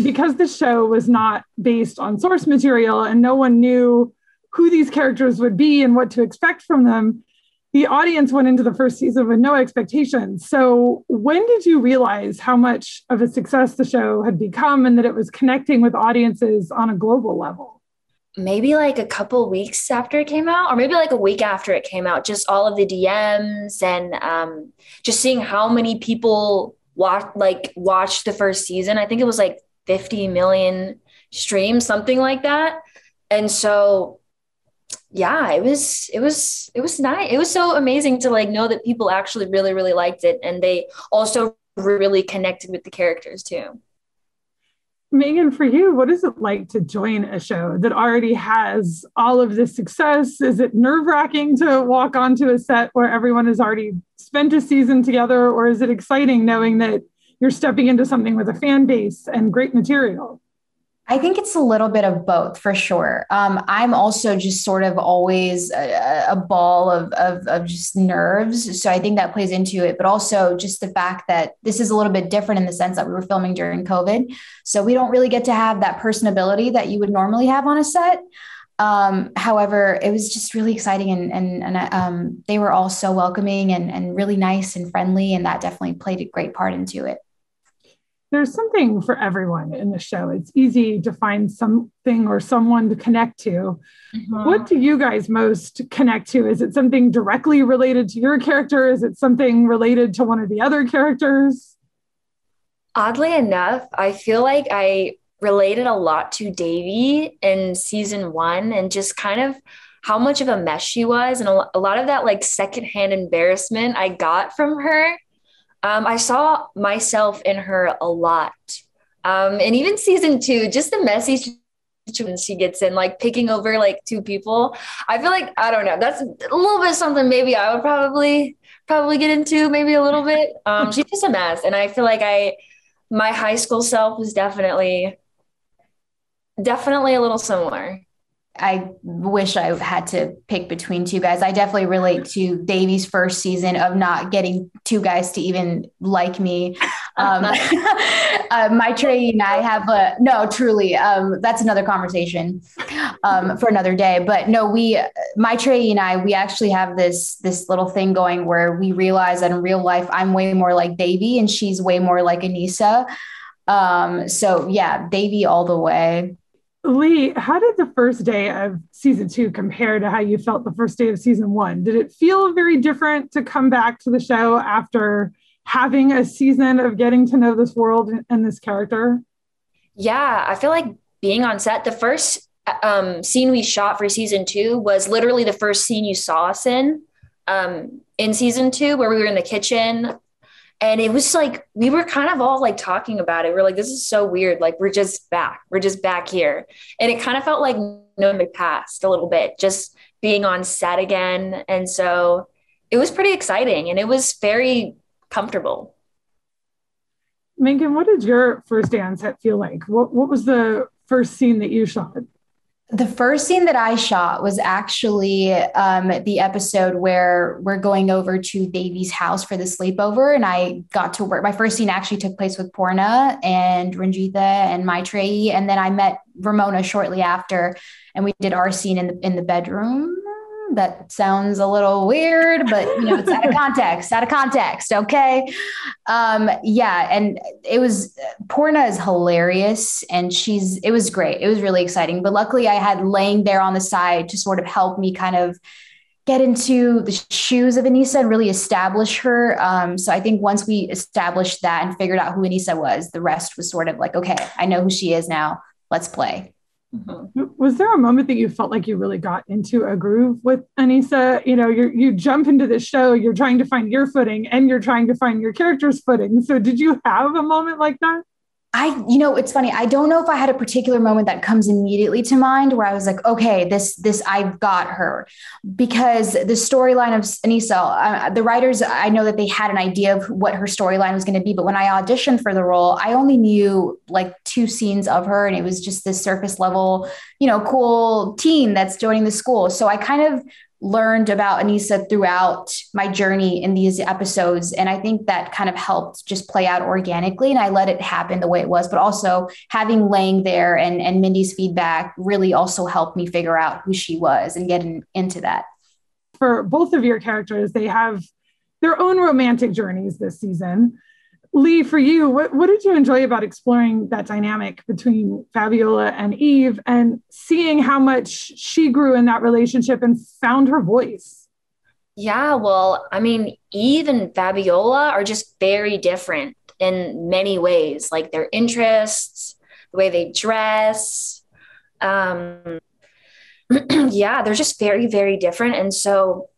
because the show was not based on source material and no one knew who these characters would be and what to expect from them, the audience went into the first season with no expectations. So when did you realize how much of a success the show had become and that it was connecting with audiences on a global level? Maybe like a couple weeks after it came out, or maybe like a week after it came out, just all of the DMs and just seeing how many people watched the first season. I think it was like 50 million streams, something like that. And so yeah, it was nice. It was so amazing to like know that people actually really, really liked it. And they also really connected with the characters too. Megan, for you, what is it like to join a show that already has all of this success? Is it nerve-wracking to walk onto a set where everyone has already spent a season together, or is it exciting knowing that you're stepping into something with a fan base and great material? I think it's a little bit of both for sure. I'm also just sort of always a ball of just nerves. So I think that plays into it, but also just the fact that this is a little bit different in the sense that we were filming during COVID. So we don't really get to have that personability that you would normally have on a set. However, it was just really exciting and they were all so welcoming and really nice and friendly. And that definitely played a great part into it. There's something for everyone in the show. It's easy to find something or someone to connect to. Mm-hmm. What do you guys most connect to? Is it something directly related to your character? Is it something related to one of the other characters? Oddly enough, I feel like I related a lot to Devi in season 1 and just kind of how much of a mess she was. And a lot of that like secondhand embarrassment I got from her. I saw myself in her a lot. And even season 2, just the messy situations she gets in, like picking over like 2 people. I feel like, I don't know, that's a little bit something maybe I would probably get into maybe a little bit. She's just a mess. And I feel like my high school self was definitely a little similar. I wish I had to pick between 2 guys. I definitely relate to Davy's first season of not getting 2 guys to even like me. Maitreyi and I have no, truly, that's another conversation for another day. But no, Maitreyi and I, we actually have this little thing going where we realize that in real life, I'm way more like Devi and she's way more like Aneesa. So yeah, Devi all the way. Lee, how did the first day of season 2 compare to how you felt the first day of season 1? Did it feel very different to come back to the show after having a season of getting to know this world and this character? Yeah, I feel like being on set, the first scene we shot for season 2 was literally the first scene you saw us in season 2, where we were in the kitchen. And it was like, we were kind of all like talking about it. We're like, this is so weird. Like, we're just back here. And it kind of felt like knowing the past a little bit, just being on set again. And so it was pretty exciting and it was very comfortable. Megan, what did your first day on set feel like? What was the first scene that you shot? The first scene that I shot was actually the episode where we're going over to Devi's house for the sleepover. And I got to work. My first scene actually took place with Purna and Ranjitha and Maitreyi. And then I met Ramona shortly after, and we did our scene in the bedroom. That sounds a little weird, but it's out of context. Okay. Yeah. And Purna is hilarious and it was great. It was really exciting, but luckily I had Lang there on the side to sort of help me kind of get into the shoes of Aneesa and really establish her. So I think once we established that and figured out who Aneesa was, the rest was sort of like, okay, I know who she is now. Let's play. Mm-hmm. Was there a moment that you felt like you really got into a groove with Aneesa? You jump into the show, you're trying to find your footing and you're trying to find your character's footing. So did you have a moment like that? It's funny. I don't know if I had a particular moment that comes immediately to mind where I was like, okay, this, I've got her, because the storyline of Aneesa, the writers, I know that they had an idea of what her storyline was going to be. But when I auditioned for the role, I only knew like 2 scenes of her. And it was just this surface level, cool teen that's joining the school. So I kind of learned about Aneesa throughout my journey in these episodes. And I think that kind of helped just play out organically. And I let it happen the way it was, but also having Lang there and Mindy's feedback really also helped me figure out who she was and getting into that. For both of your characters, they have their own romantic journeys this season. Lee, for you, what did you enjoy about exploring that dynamic between Fabiola and Eve and seeing how much she grew in that relationship and found her voice? Yeah, well, I mean, Eve and Fabiola are just very different in many ways, like their interests, the way they dress. Yeah, they're just very, very different. And so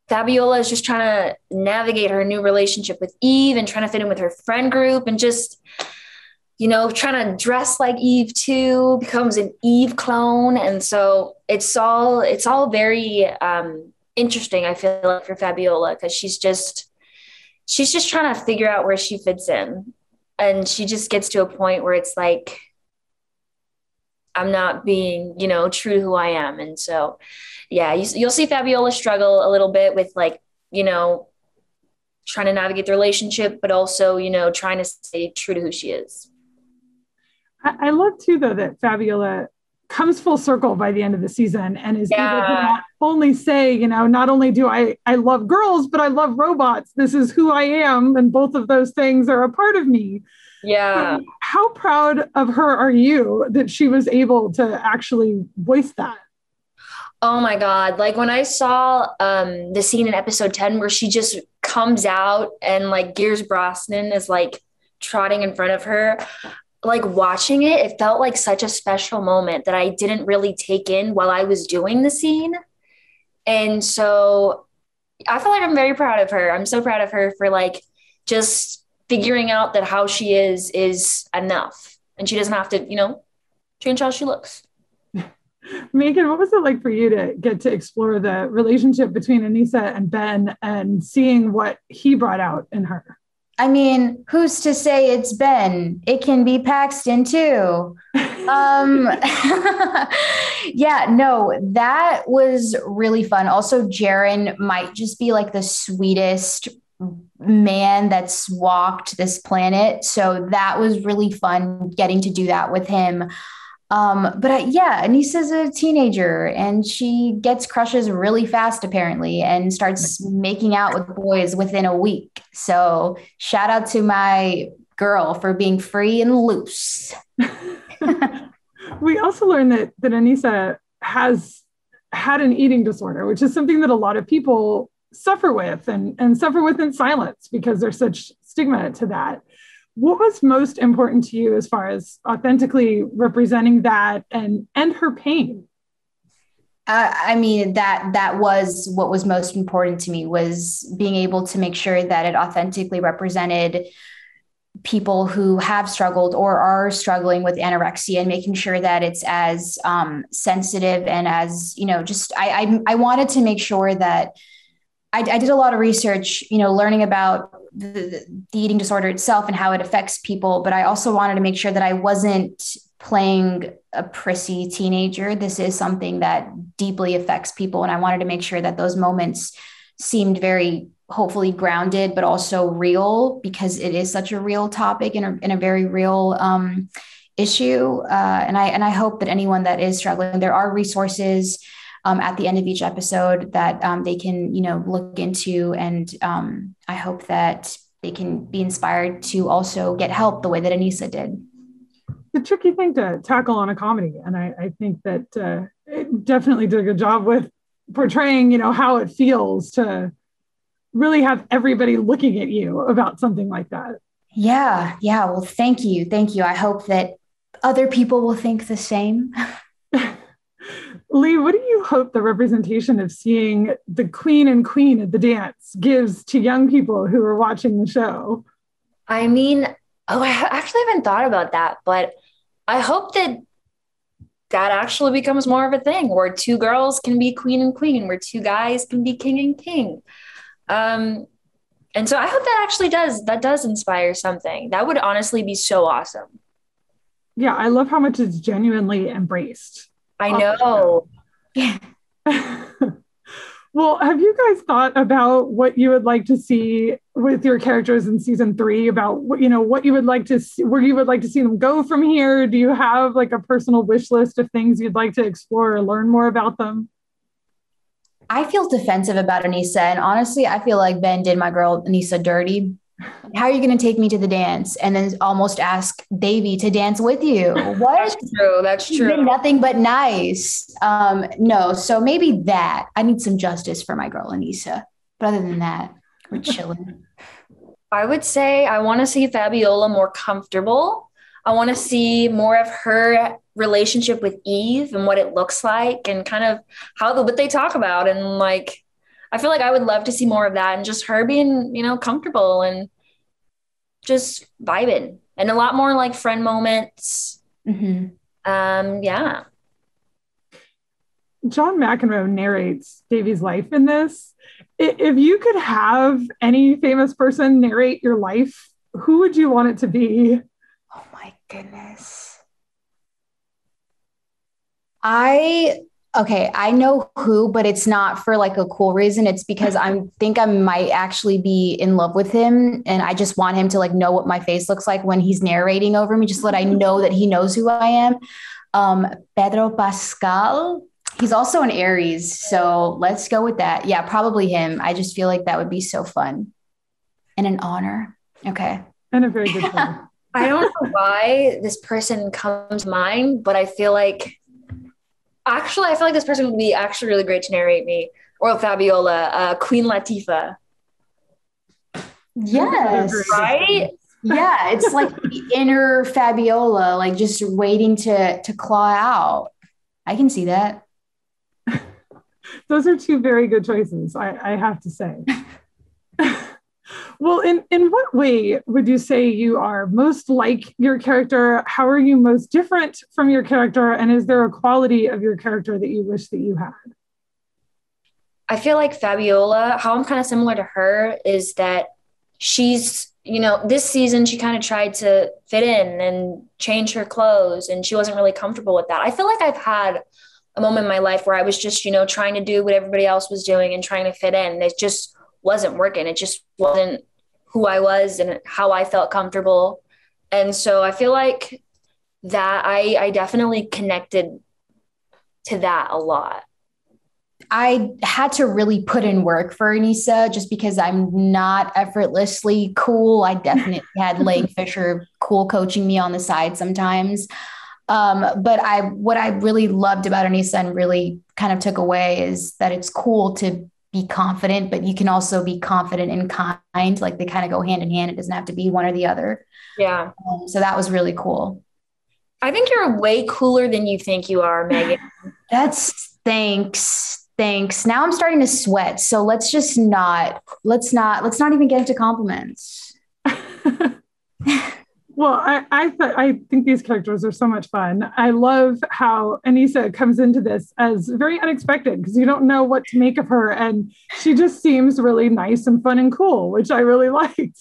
Fabiola is just trying to navigate her new relationship with Eve and trying to fit in with her friend group and just, trying to dress like Eve too, becomes an Eve clone. And so it's all very interesting, I feel like, for Fabiola, because she's just trying to figure out where she fits in. And she just gets to a point where it's like, I'm not being, true to who I am. And so, yeah, you'll see Fabiola struggle a little bit with trying to navigate the relationship, but also, trying to stay true to who she is. I love too, though, that Fabiola comes full circle by the end of the season and is able to not only say, not only do I love girls, but I love robots. This is who I am. And both of those things are a part of me. Yeah. So how proud of her are you that she was able to actually voice that? Oh my God. Like when I saw the scene in episode 10 where she just comes out and like Gears Brosnan is like trotting in front of her, like watching it, it felt like such a special moment that I didn't really take in while I was doing the scene. And so I feel like I'm very proud of her. I'm so proud of her for like just figuring out that how she is enough. And she doesn't have to, change how she looks. Megan, what was it like for you to get to explore the relationship between Aneesa and Ben and seeing what he brought out in her? I mean, who's to say it's Ben? It can be Paxton too. Yeah, no, that was really fun. Also, Jaren might just be like the sweetest man that's walked this planet. So that was really fun getting to do that with him. Aneesa's a teenager and she gets crushes really fast, apparently, and starts making out with boys within a week. So shout out to my girl for being free and loose. We also learned that Aneesa has had an eating disorder, which is something that a lot of people suffer with and suffer with in silence because there's such stigma to that. What was most important to you as far as authentically representing that and her pain? That was what was most important to me, was being able to make sure that it authentically represented people who have struggled or are struggling with anorexia, and making sure that it's as sensitive and as, I wanted to make sure that I did a lot of research, learning about the eating disorder itself and how it affects people. But I also wanted to make sure that I wasn't playing a prissy teenager. This is something that deeply affects people. And I wanted to make sure that those moments seemed very, hopefully, grounded, but also real, because it is such a real topic and a very real issue. And I hope that anyone that is struggling, there are resources at the end of each episode that they can, look into. And I hope that they can be inspired to also get help the way that Aneesa did. It's a tricky thing to tackle on a comedy. And I think that it definitely did a good job with portraying, how it feels to really have everybody looking at you about something like that. Yeah. Well, thank you. I hope that other people will think the same. Lee, what do you hope the representation of seeing the queen and queen at the dance gives to young people who are watching the show? I mean, I actually haven't thought about that, but I hope that actually becomes more of a thing where two girls can be queen and queen, where two guys can be king and king. And so I hope that does inspire something. That would honestly be so awesome. Yeah, I love how much it's genuinely embraced. I know. Well, have you guys thought about what you would like to see with your characters in season 3, about what, what you would like to see, where you would like to see them go from here? Do you have like a personal wish list of things you'd like to explore or learn more about them? I feel defensive about Aneesa. And honestly, I feel like Ben did my girl Aneesa dirty. How are you going to take me to the dance? And then almost ask Devi to dance with you. What? That's true. Been nothing but nice. No, so maybe that. I need some justice for my girl Aneesa. But other than that, we're chilling. I would say I want to see Fabiola more comfortable. I want to see more of her relationship with Eve and what it looks like and kind of what they talk about. And like, I feel like I would love to see more of that and just her being, comfortable and just vibing and a lot more like friend moments. Mm-hmm. Yeah. John McEnroe narrates Davy's life in this. If you could have any famous person narrate your life, who would you want it to be? Oh my goodness. I know who, but it's not for like a cool reason. It's because I think I might actually be in love with him. And I just want him to like know what my face looks like when he's narrating over me, just so that I know that he knows who I am. Pedro Pascal. He's also an Aries. So let's go with that. Yeah, probably him. I just feel like that would be so fun and an honor. Okay. And a very good one. I don't know why this person comes to mind, but I feel like this person would be actually really great to narrate me. Or Fabiola, Queen Latifah. Yes. Right? Yeah, it's like the inner Fabiola, like just waiting to claw out. I can see that. Those are two very good choices, I have to say. Well, in what way would you say you are most like your character? How are you most different from your character? And is there a quality of your character that you wish that you had? I feel like Fabiola, how I'm kind of similar to her is that she's, this season she kind of tried to fit in and change her clothes and she wasn't really comfortable with that. I feel like I've had a moment in my life where I was just, trying to do what everybody else was doing and trying to fit in. It just wasn't working. It just wasn't who I was and how I felt comfortable. And so I feel like that I definitely connected to that a lot. I had to really put in work for Aneesa just because I'm not effortlessly cool. I definitely had Lane Fisher cool coaching me on the side sometimes. But what I really loved about Aneesa and really kind of took away is that it's cool to be confident, but you can also be confident and kind. Like they kind of go hand in hand. It doesn't have to be one or the other. Yeah. So that was really cool. I think you're way cooler than you think you are, Megan. Thanks. Now I'm starting to sweat. So let's not even get into compliments. Well, I think these characters are so much fun. I love how Aneesa comes into this as very unexpected because you don't know what to make of her. And she just seems really nice and fun and cool, which I really liked.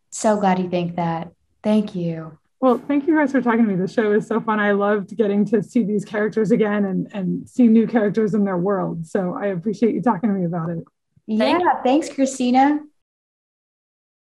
So glad you think that. Thank you. Well, thank you guys for talking to me. The show is so fun. I loved getting to see these characters again and see new characters in their world. So I appreciate you talking to me about it. Yeah, thanks, Christina.